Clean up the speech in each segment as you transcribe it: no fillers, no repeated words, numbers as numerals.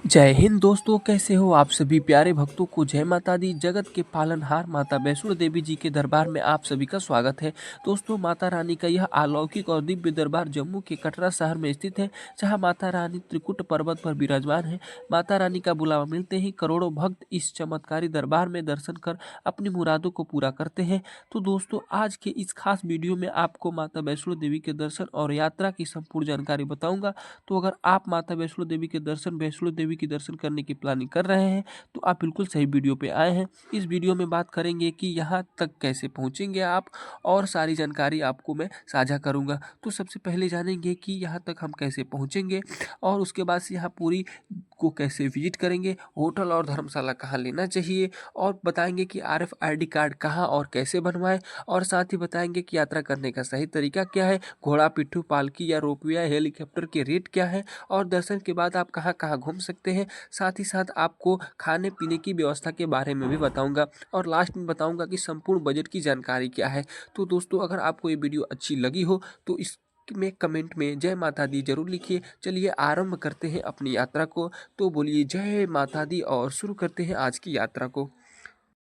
जय हिंद दोस्तों, कैसे हो आप सभी प्यारे भक्तों को जय माता दी। जगत के पालनहार माता वैष्णो देवी जी के दरबार में आप सभी का स्वागत है। दोस्तों, माता रानी का यह अलौकिक और दिव्य दरबार जम्मू के कटरा शहर में स्थित है, जहां माता रानी त्रिकुट पर्वत पर विराजमान है। माता रानी का बुलावा मिलते ही करोड़ों भक्त इस चमत्कारी दरबार में दर्शन कर अपनी मुरादों को पूरा करते हैं। तो दोस्तों, आज के इस खास वीडियो में आपको माता वैष्णो देवी के दर्शन और यात्रा की संपूर्ण जानकारी बताऊंगा। तो अगर आप माता वैष्णो देवी के दर्शन करने की प्लानिंग कर रहे हैं तो आप बिल्कुल सही वीडियो पे आए हैं। इस वीडियो में बात करेंगे कि यहाँ तक कैसे पहुँचेंगे आप, और सारी जानकारी आपको मैं साझा करूँगा। तो सबसे पहले जानेंगे कि यहाँ तक हम कैसे पहुँचेंगे, और उसके बाद से यहाँ पूरी को कैसे विजिट करेंगे, होटल और धर्मशाला कहाँ लेना चाहिए, और बताएंगे कि RFID कार्ड कहाँ और कैसे बनवाएं, और साथ ही बताएंगे कि यात्रा करने का सही तरीका क्या है, घोड़ा, पिट्ठू, पालकी या रोपवे या हेलीकॉप्टर के रेट क्या है, और दर्शन के बाद आप कहाँ कहाँ घूम सकते हैं। साथ ही साथ आपको खाने पीने की व्यवस्था के बारे में भी बताऊंगा, और लास्ट में बताऊंगा कि संपूर्ण बजट की जानकारी क्या है। तो दोस्तों, अगर आपको ये वीडियो अच्छी लगी हो तो इस में कमेंट में जय माता दी जरूर लिखिए। चलिए आरंभ करते हैं अपनी यात्रा को। तो बोलिए जय माता दी और शुरू करते हैं आज की यात्रा को।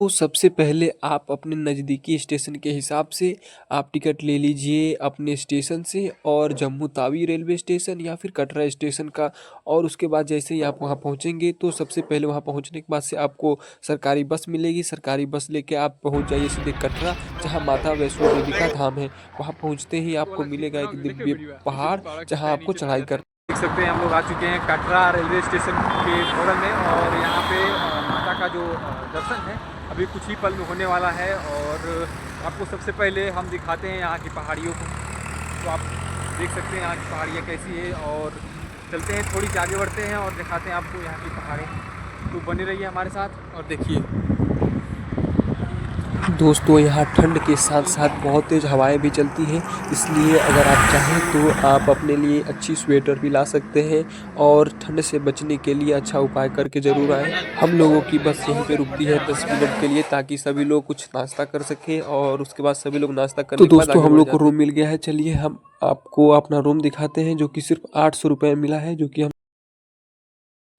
तो सबसे पहले आप अपने नज़दीकी स्टेशन के हिसाब से आप टिकट ले लीजिए अपने स्टेशन से, और जम्मू तावी रेलवे स्टेशन या फिर कटरा स्टेशन का। और उसके बाद जैसे ही आप वहाँ पहुँचेंगे तो सबसे पहले वहाँ पहुँचने के बाद से आपको सरकारी बस मिलेगी। सरकारी बस लेके आप पहुँच जाइए सीधे कटरा, जहाँ माता वैष्णो देवी का धाम है। वहाँ पहुँचते ही आपको मिलेगा एक दिव्य पहाड़, जहाँ आपको चढ़ाई कर देख सकते हैं। हम लोग आ चुके हैं कटरा रेलवे स्टेशन के बगल में, और यहाँ पे माता का जो दर्शन है अभी कुछ ही पल में होने वाला है। और आपको सबसे पहले हम दिखाते हैं यहाँ की पहाड़ियों को। तो आप देख सकते हैं यहाँ की पहाड़ियाँ कैसी है, और चलते हैं थोड़ी सी आगे बढ़ते हैं और दिखाते हैं आपको यहाँ की पहाड़ें। तो बने रहिए हमारे साथ और देखिए। दोस्तों, यहाँ ठंड के साथ साथ बहुत तेज़ हवाएं भी चलती हैं, इसलिए अगर आप चाहें तो आप अपने लिए अच्छी स्वेटर भी ला सकते हैं, और ठंड से बचने के लिए अच्छा उपाय करके ज़रूर आएँ। हम लोगों की बस यहीं पे रुकती है 10 मिनट के लिए, ताकि सभी लोग कुछ नाश्ता कर सकें, और उसके बाद सभी लोग नाश्ता करने के बाद दोस्तों हम लोग को रूम मिल गया है। चलिए हम आपको अपना रूम दिखाते हैं, जो कि सिर्फ 800 रुपये मिला है, जो कि हम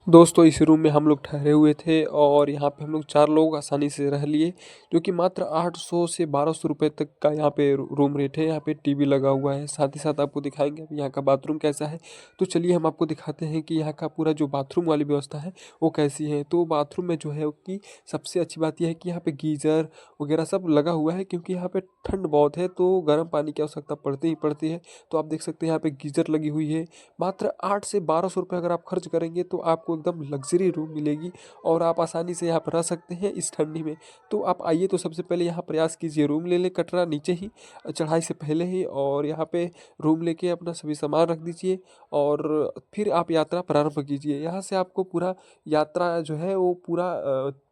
दोस्तों इस रूम में हम लोग ठहरे हुए थे, और यहाँ पे हम लोग 4 लोग आसानी से रह लिए, जो कि मात्र 800 से 1200 रुपये तक का यहाँ पे रूम रेट है। यहाँ पे टीवी लगा हुआ है। साथ ही साथ आपको दिखाएंगे अभी यहाँ का बाथरूम कैसा है। तो चलिए हम आपको दिखाते हैं कि यहाँ का पूरा जो बाथरूम वाली व्यवस्था है वो कैसी है। तो बाथरूम में जो है कि सबसे अच्छी बात यह है कि यहाँ पे गीज़र वगैरह सब लगा हुआ है, क्योंकि यहाँ पे ठंड बहुत है तो गर्म पानी की आवश्यकता पड़ती ही पड़ती है। तो आप देख सकते हैं यहाँ पे गीज़र लगी हुई है। मात्र 8 से 1200 रुपये अगर आप खर्च करेंगे तो आपको एकदम लग्जरी रूम मिलेगी, और आप आसानी से यहाँ पर रह सकते हैं इस ठंडी में। तो आप आइए, तो सबसे पहले यहाँ प्रयास कीजिए रूम ले लें कटरा नीचे ही, चढ़ाई से पहले ही, और यहाँ पे रूम लेके अपना सभी सामान रख दीजिए, और फिर आप यात्रा प्रारंभ कीजिए। यहाँ से आपको पूरा यात्रा जो है वो पूरा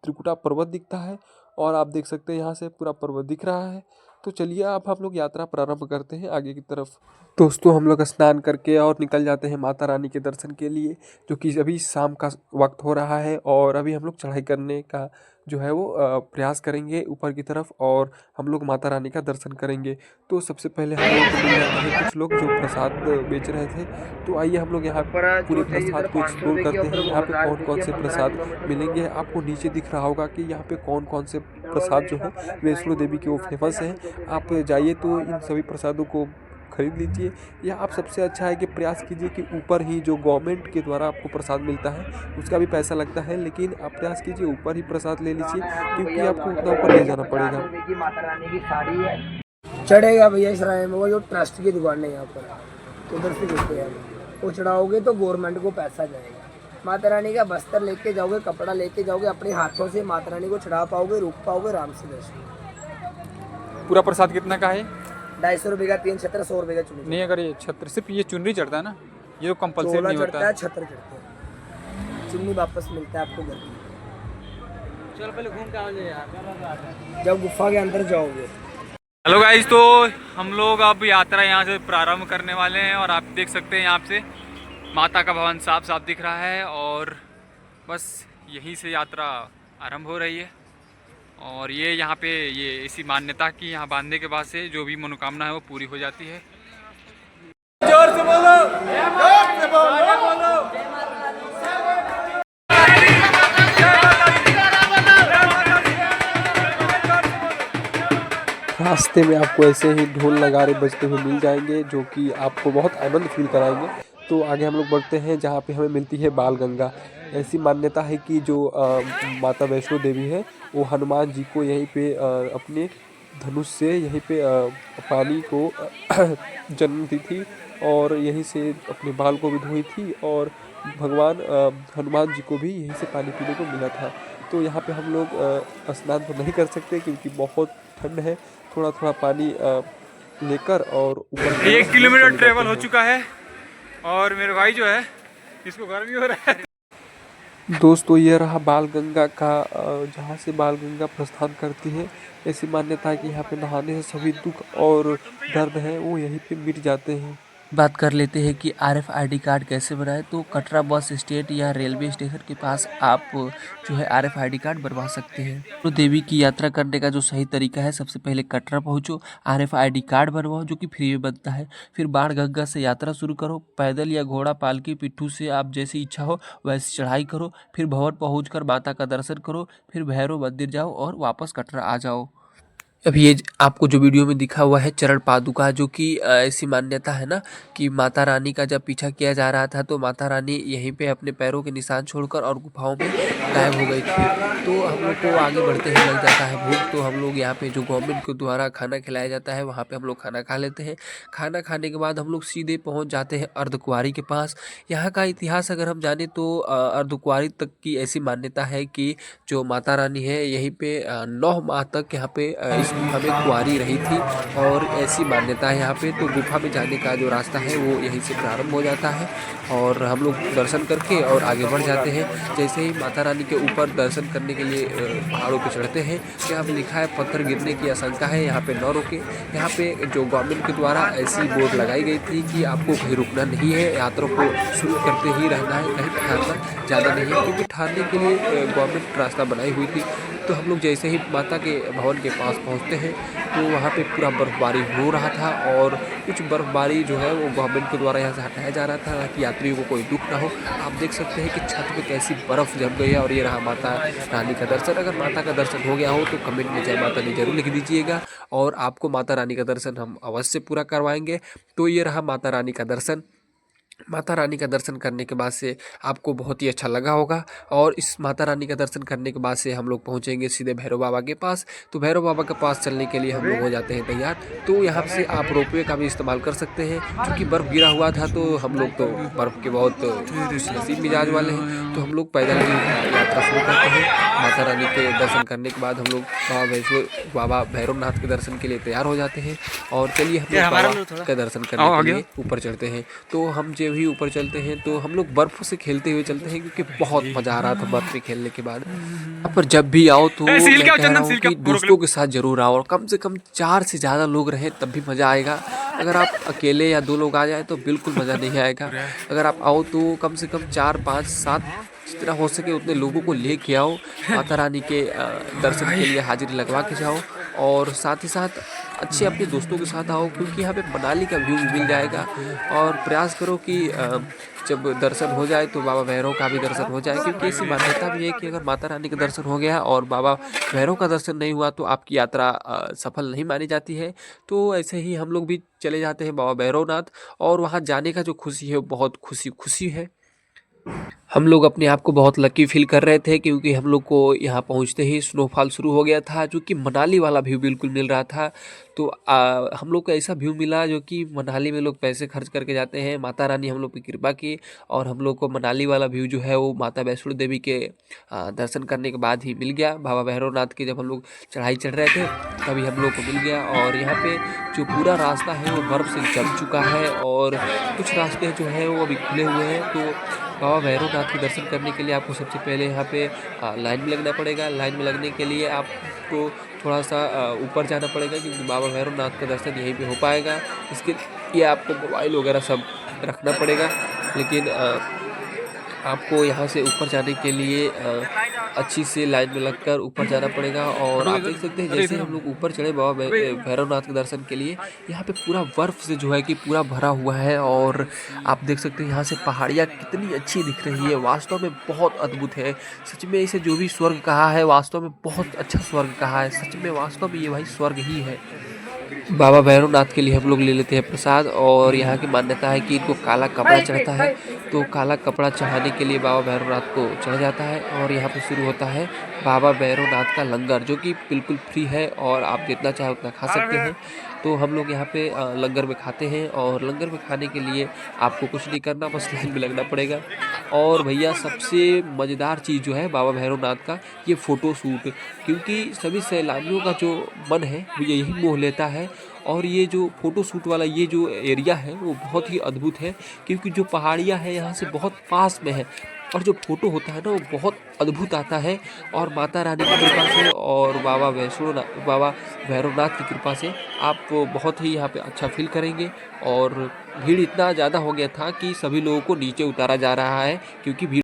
त्रिकुटा पर्वत दिखता है, और आप देख सकते हैं यहाँ से पूरा पर्वत दिख रहा है। तो चलिए अब हम लोग यात्रा प्रारंभ करते हैं आगे की तरफ। दोस्तों, हम लोग स्नान करके और निकल जाते हैं माता रानी के दर्शन के लिए, जो कि अभी शाम का वक्त हो रहा है, और अभी हम लोग चढ़ाई करने का जो है वो प्रयास करेंगे ऊपर की तरफ, और हम लोग माता रानी का दर्शन करेंगे। तो सबसे पहले हम लोग को मिल जाता है कुछ लोग जो प्रसाद बेच रहे थे। तो आइए हम लोग यहाँ पूरे प्रसाद को एक्सप्लोर करते हैं। यहाँ पे कौन कौन से प्रसाद मिलेंगे, आपको नीचे दिख रहा होगा कि यहाँ पे कौन कौन से प्रसाद जो है वैष्णो देवी के वो फेमस हैं। आप जाइए तो इन सभी प्रसादों को खरीद लीजिए, या आप सबसे अच्छा है कि प्रयास कीजिए कि ऊपर ही जो गवर्नमेंट के द्वारा आपको प्रसाद मिलता है उसका भी पैसा लगता है, लेकिन आप प्रयास कीजिए ऊपर ही प्रसाद ले लीजिए, क्योंकि आपको उतना ऊपर ले जाना पड़ेगा। चढ़ेगा भैया इस राय में, वो जो ट्रस्ट की दुकान है यहाँ पर, उधर से देखते हैं। वो चढ़ाओगे तो गवर्नमेंट को पैसा जाएगा। माता रानी का बस्तर लेके जाओगे, कपड़ा लेके जाओगे, अपने हाथों से माता रानी को चढ़ा पाओगे, रुक पाओगे आराम से दर्शन। पूरा प्रसाद कितना का है? 250 रुपये का 3 छत्र, 100 रुपये का चुनरी। नहीं, अगर ये छत्र सिर्फ ये चुनरी चढ़ता है ना, ये तो कंपलसरी नहीं होता है। छत्र चढ़ता है, चुन्नी वापस मिलता है आपको घर में। चल पहले घूम के आओ यार, जब गुफा के अंदर जाओगे। हेलो गाइस, तो हम लोग अब यात्रा यहाँ से प्रारंभ करने वाले हैं, और आप देख सकते हैं यहाँ से माता का भवन साफ साफ दिख रहा है, और बस यहीं से यात्रा आरंभ हो रही है। और ये यहाँ पे ये इसी मान्यता की यहाँ बांधने के बाद से जो भी मनोकामना है वो पूरी हो जाती है। जोर से बोलो, जोर से बोलो। रास्ते में आपको ऐसे ही ढोल नगाड़े बजते हुए मिल जाएंगे जो कि आपको बहुत आनंद फील कराएंगे। तो आगे हम लोग बढ़ते हैं जहाँ पे हमें मिलती है बाल गंगा। ऐसी मान्यता है कि जो माता वैष्णो देवी है वो हनुमान जी को यहीं पे अपने धनुष से यहीं पे पानी को जन्म दी थी और यहीं से अपने बाल को भी धोई थी और भगवान हनुमान जी को भी यहीं से पानी पीने को मिला था। तो यहाँ पे हम लोग स्नान तो नहीं कर सकते क्योंकि बहुत ठंड है। थोड़ा थोड़ा पानी लेकर और ऊपर 1 किलोमीटर ट्रेवल हो चुका है और मेरे भाई जो है इसको गर्मी हो रहा है। दोस्तों ये रहा बाल गंगा का जहाँ से बाल गंगा प्रस्थान करती है। ऐसी मान्यता है कि यहाँ पे नहाने से सभी दुख और दर्द हैं वो यहीं पे मिट जाते हैं। बात कर लेते हैं कि RFID कार्ड कैसे बनाएं। तो कटरा बस स्टैंड या रेलवे स्टेशन के पास आप जो है RFID कार्ड बनवा सकते हैं। तो देवी की यात्रा करने का जो सही तरीका है, सबसे पहले कटरा पहुंचो, RFID कार्ड बनवाओ जो कि फ्री में बनता है। फिर बाण गंगा से यात्रा शुरू करो, पैदल या घोड़ा पालकी पिट्ठू से आप जैसी इच्छा हो वैसी चढ़ाई करो। फिर भवन पहुँच माता का दर्शन करो, फिर भैरव मंदिर जाओ और वापस कटरा आ जाओ। अब ये आपको जो वीडियो में दिखा हुआ है चरण पादुका, जो कि ऐसी मान्यता है ना कि माता रानी का जब पीछा किया जा रहा था तो माता रानी यहीं पे अपने पैरों के निशान छोड़कर और गुफाओं में गायब हो गई थी। तो हम लोग को आगे बढ़ते ही लग जाता है भूख। तो हम लोग यहाँ पे जो गवर्नमेंट के द्वारा खाना खिलाया जाता है वहाँ पे हम लोग खाना खा लेते हैं। खाना खाने के बाद हम लोग सीधे पहुँच जाते हैं अर्धकुंवारी के पास। यहाँ का इतिहास अगर हम जाने तो अर्धकुंवारी तक की ऐसी मान्यता है कि जो माता रानी है यहीं पे 9 माह तक यहाँ पे इस गुफा में कुंवारी रही थी और ऐसी मान्यता है यहाँ पे। तो गुफा में जाने का जो रास्ता है वो यहीं से प्रारंभ हो जाता है और हम लोग दर्शन करके और आगे बढ़ जाते हैं। जैसे ही माता रानी के ऊपर दर्शन करने के लिए पहाड़ों पे चढ़ते हैं, यहाँ पे लिखा है पत्थर गिरने की आशंका है, यहाँ पे न रुके। यहाँ पे जो गवर्नमेंट के द्वारा ऐसी बोर्ड लगाई गई थी कि आपको कहीं रुकना नहीं है, यात्रा को शुरू करते ही रहना है, कहीं ठहरना ज़्यादा नहीं है क्योंकि ठहरने के लिए गवर्नमेंट रास्ता बनाई हुई थी। तो हम लोग जैसे ही माता के भवन के पास पहुंचते हैं तो वहाँ पे पूरा बर्फ़बारी हो रहा था और कुछ बर्फ़बारी जो है वो गवर्नमेंट के द्वारा यहाँ से हटाया जा रहा था ताकि यात्रियों को कोई दुख ना हो। आप देख सकते हैं कि छत पे कैसी बर्फ़ जम गई है और ये रहा माता रानी का दर्शन। अगर माता का दर्शन हो गया हो तो कमेंट में जय माता दी जरूर लिख दीजिएगा और आपको माता रानी का दर्शन हम अवश्य पूरा करवाएंगे। तो ये रहा माता रानी का दर्शन। माता रानी का दर्शन करने के बाद से आपको बहुत ही अच्छा लगा होगा और इस माता रानी का दर्शन करने के बाद से हम लोग पहुंचेंगे सीधे भैरव बाबा के पास। तो भैरव बाबा के पास चलने के लिए हम लोग हो जाते हैं तैयार। तो यहाँ से आप रोपवे का भी इस्तेमाल कर सकते हैं क्योंकि बर्फ़ गिरा हुआ था तो हम लोग तो बर्फ़ के बहुत नसीब मिजाज वाले हैं। तो हम लोग पैदल ही यात्रा शुरू करते हैं। माता रानी के दर्शन करने के बाद हम लोग बाबा भैरवनाथ के दर्शन के लिए तैयार हो जाते हैं और चलिए हम लोग बाबा का दर्शन करने के लिए ऊपर चढ़ते हैं। तो हम जब भी ऊपर चलते हैं तो हम लोग बर्फ़ से खेलते हुए चलते हैं क्योंकि बहुत मज़ा आ रहा था बर्फ़ में खेलने के बाद। यहाँ पर जब भी आओ तो मैं कह रहा हूँ कि दोस्तों के साथ ज़रूर आओ और कम से कम 4 से ज़्यादा लोग रहें तब भी मज़ा आएगा। अगर आप अकेले या 2 लोग आ जाए तो बिल्कुल मज़ा नहीं आएगा। अगर आप आओ तो कम से कम 4, 5, 7 जितना हो सके उतने लोगों को लेके आओ। माता रानी के दर्शन के लिए हाजिरी लगवा के जाओ और साथ ही साथ अच्छे अपने दोस्तों के साथ आओ क्योंकि यहाँ पे मनाली का व्यू मिल जाएगा। और प्रयास करो कि जब दर्शन हो जाए तो बाबा भैरव का भी दर्शन हो जाए क्योंकि ऐसी मान्यता भी है कि अगर माता रानी का दर्शन हो गया और बाबा भैरव का दर्शन नहीं हुआ तो आपकी यात्रा सफल नहीं मानी जाती है। तो ऐसे ही हम लोग भी चले जाते हैं बाबा भैरवनाथ और वहाँ जाने का जो खुशी है वो बहुत खुशी है। हम लोग अपने आप को बहुत लकी फील कर रहे थे क्योंकि हम लोग को यहाँ पहुँचते ही स्नोफॉल शुरू हो गया था जो कि मनाली वाला व्यू बिल्कुल मिल रहा था। तो हम लोग को ऐसा व्यू मिला जो कि मनाली में लोग पैसे खर्च करके जाते हैं। माता रानी हम लोग की कृपा की और हम लोग को मनाली वाला व्यू जो है वो माता वैष्णो देवी के दर्शन करने के बाद ही मिल गया। बाबा भैरवनाथ की जब हम लोग चढ़ाई चढ़ रहे थे तभी हम लोग को मिल गया और यहाँ पे जो पूरा रास्ता है वो बर्फ़ से जम चुका है और कुछ रास्ते जो हैं वो अभी खुले हुए हैं। तो बाबा भैरवनाथ के दर्शन करने के लिए आपको सबसे पहले यहाँ पे लाइन में लगना पड़ेगा। लाइन में लगने के लिए आपको थोड़ा सा ऊपर जाना पड़ेगा क्योंकि बाबा भैरवनाथ का दर्शन यहीं पे हो पाएगा। इसके लिए आपको मोबाइल वगैरह सब रखना पड़ेगा। लेकिन आपको यहाँ से ऊपर जाने के लिए अच्छी सी लाइन में लगकर ऊपर जाना पड़ेगा। और आप देख सकते हैं जैसे हम लोग ऊपर चढ़े बाबा भैरवनाथ के दर्शन के लिए, यहाँ पे पूरा बर्फ से जो है कि पूरा भरा हुआ है। और आप देख सकते हैं यहाँ से पहाड़ियाँ कितनी अच्छी दिख रही है, वास्तव में बहुत अद्भुत है। सच में इसे जो भी स्वर्ग कहा है, वास्तव में बहुत अच्छा स्वर्ग कहा है। सच में वास्तव में ये भाई स्वर्ग ही है। बाबा भैरवनाथ के लिए हम लोग ले लेते हैं प्रसाद। और यहाँ की मान्यता है कि इनको काला कपड़ा चढ़ता है, तो काला कपड़ा चढ़ाने के लिए बाबा भैरवनाथ को चढ़ जाता है। और यहाँ पे शुरू होता है बाबा भैरवनाथ का लंगर, जो कि बिल्कुल फ्री है और आप जितना चाहे उतना खा सकते हैं। तो हम लोग यहाँ पे लंगर में खाते हैं। और लंगर में खाने के लिए आपको कुछ नहीं करना, बस लाइन में लगना पड़ेगा। और भैया सबसे मज़ेदार चीज़ जो है बाबा भैरवनाथ का, ये फ़ोटो शूट, क्योंकि सभी सैलानियों का जो मन है वो यही मोह लेता है। और ये जो फ़ोटो शूट वाला ये जो एरिया है वो बहुत ही अद्भुत है, क्योंकि जो पहाड़ियाँ हैं यहाँ से बहुत पास में है। और जो फ़ोटो होता है ना वो बहुत अद्भुत आता है। और माता रानी की कृपा से और बाबा भैरवनाथ की कृपा से आप बहुत ही यहाँ पे अच्छा फील करेंगे। और भीड़ इतना ज़्यादा हो गया था कि सभी लोगों को नीचे उतारा जा रहा है, क्योंकि भीड़